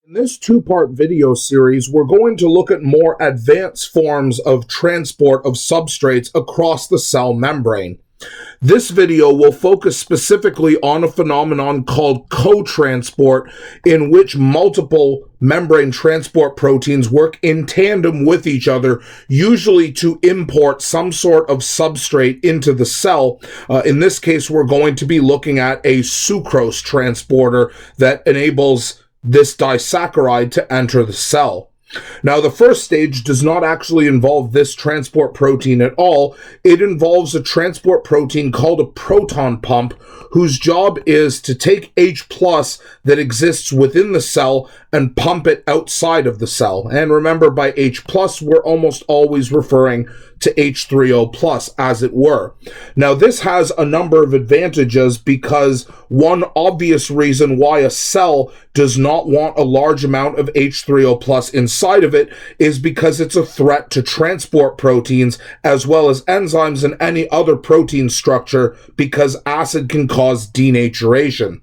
In this two-part video series, we're going to look at more advanced forms of transport of substrates across the cell membrane. This video will focus specifically on a phenomenon called cotransport, in which multiple membrane transport proteins work in tandem with each other, usually to import some sort of substrate into the cell. In this case, we're going to be looking at a sucrose transporter that enables this disaccharide to enter the cell. Now, the first stage does not actually involve this transport protein at all. It involves a transport protein called a proton pump, whose job is to take H+ that exists within the cell and pump it outside of the cell. And remember, by H+, we're almost always referring to H3O+, as it were. Now, this has a number of advantages because one obvious reason why a cell does not want a large amount of H3O+ inside of it is because it's a threat to transport proteins as well as enzymes and any other protein structure, because acid can cause denaturation.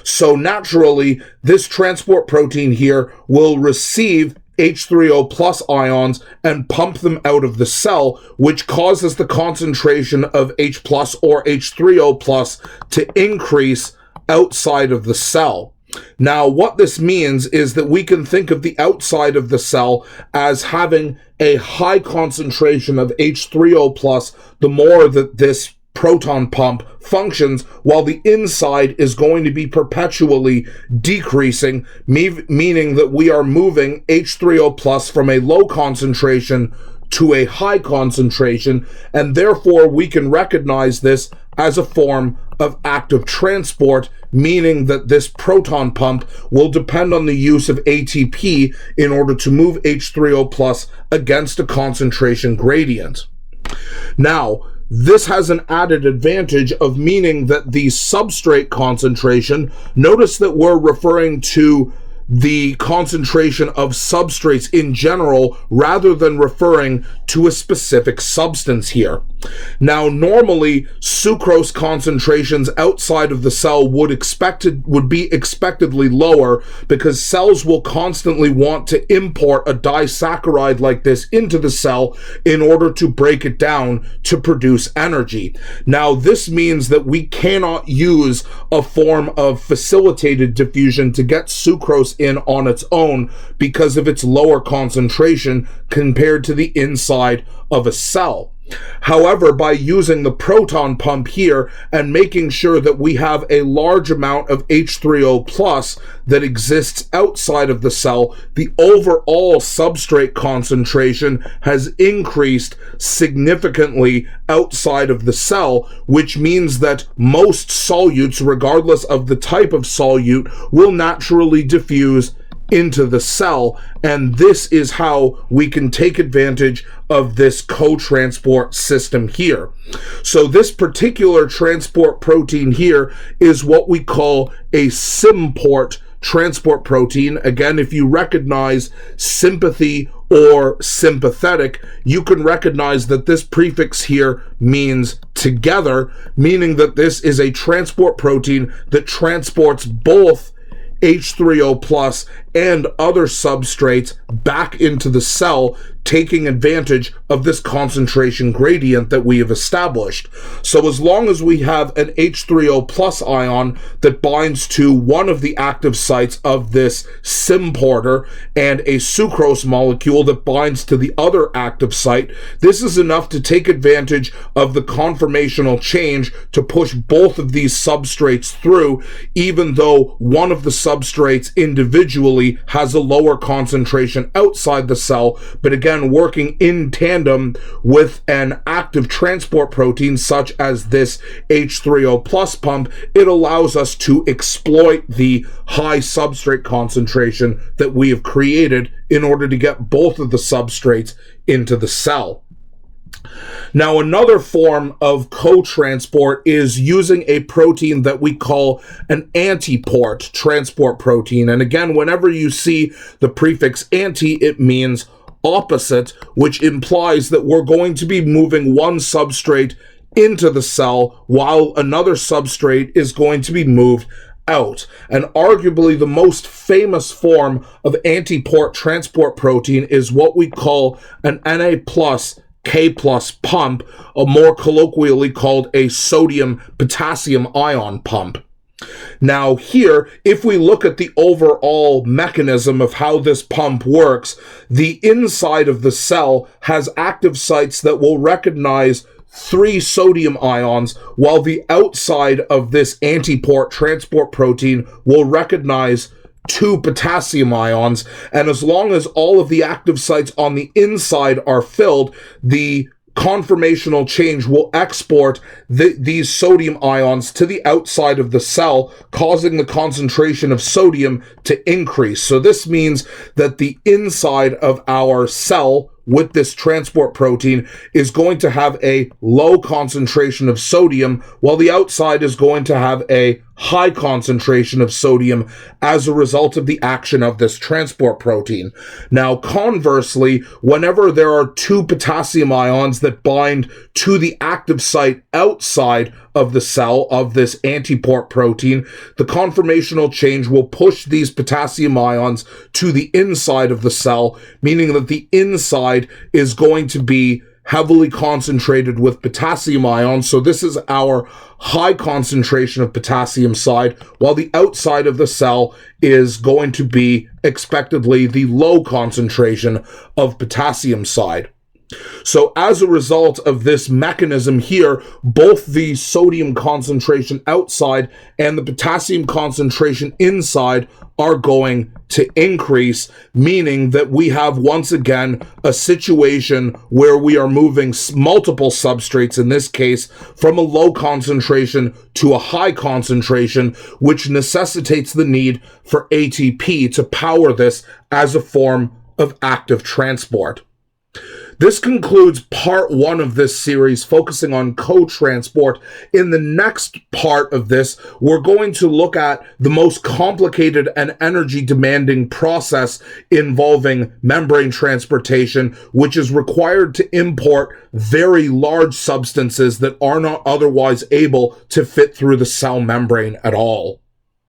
So naturally, this transport protein here will receive H3O+ ions and pump them out of the cell, which causes the concentration of H+ or H3O+ to increase outside of the cell. Now, what this means is that we can think of the outside of the cell as having a high concentration of H3O+, the more that this proton pump functions, while the inside is going to be perpetually decreasing, meaning that we are moving H3O+ from a low concentration to a high concentration, and therefore we can recognize this as a form of active transport, meaning that this proton pump will depend on the use of ATP in order to move H3O+ against a concentration gradient. Now, this has an added advantage of meaning that the substrate concentration, notice that we're referring to the concentration of substrates in general rather than referring to a specific substance here. Now, normally, sucrose concentrations outside of the cell would be expectedly lower, because cells will constantly want to import a disaccharide like this into the cell in order to break it down to produce energy. Now, this means that we cannot use a form of facilitated diffusion to get sucrose in on its own because of its lower concentration compared to the inside of a cell. However, by using the proton pump here and making sure that we have a large amount of H3O+ that exists outside of the cell, the overall substrate concentration has increased significantly outside of the cell, which means that most solutes, regardless of the type of solute, will naturally diffuse into the cell, and this is how we can take advantage of this cotransport system here. So this particular transport protein here is what we call a symport transport protein. Again, if you recognize sympathy or sympathetic, you can recognize that this prefix here means together, meaning that this is a transport protein that transports both H3O+ and other substrates back into the cell, taking advantage of this concentration gradient that we have established. So as long as we have an H3O+ ion that binds to one of the active sites of this symporter and a sucrose molecule that binds to the other active site, this is enough to take advantage of the conformational change to push both of these substrates through, even though one of the substrates individually has a lower concentration outside the cell. But again, working in tandem with an active transport protein such as this H3O+ pump, it allows us to exploit the high substrate concentration that we have created in order to get both of the substrates into the cell. Now, another form of cotransport is using a protein that we call an antiport transport protein. And again, whenever you see the prefix anti, it means opposite, which implies that we're going to be moving one substrate into the cell while another substrate is going to be moved out. And arguably the most famous form of antiport transport protein is what we call an Na plus K plus pump, or more colloquially called a sodium-potassium ion pump. Now here, if we look at the overall mechanism of how this pump works, the inside of the cell has active sites that will recognize 3 sodium ions, while the outside of this antiport transport protein will recognize 2 potassium ions. And as long as all of the active sites on the inside are filled, the conformational change will export these sodium ions to the outside of the cell, causing the concentration of sodium to increase. So this means that the inside of our cell with this transport protein is going to have a low concentration of sodium, while the outside is going to have a high concentration of sodium as a result of the action of this transport protein. Now, conversely, whenever there are 2 potassium ions that bind to the active site outside of the cell of this antiport protein, the conformational change will push these potassium ions to the inside of the cell, meaning that the inside is going to be heavily concentrated with potassium ions. So this is our high concentration of potassium side, while the outside of the cell is going to be expectedly the low concentration of potassium side. So as a result of this mechanism here, both the sodium concentration outside and the potassium concentration inside are going to increase, meaning that we have once again a situation where we are moving multiple substrates, in this case, from a low concentration to a high concentration, which necessitates the need for ATP to power this as a form of active transport. This concludes part 1 of this series, focusing on cotransport. In the next part of this, we're going to look at the most complicated and energy-demanding process involving membrane transportation, which is required to import very large substances that are not otherwise able to fit through the cell membrane at all.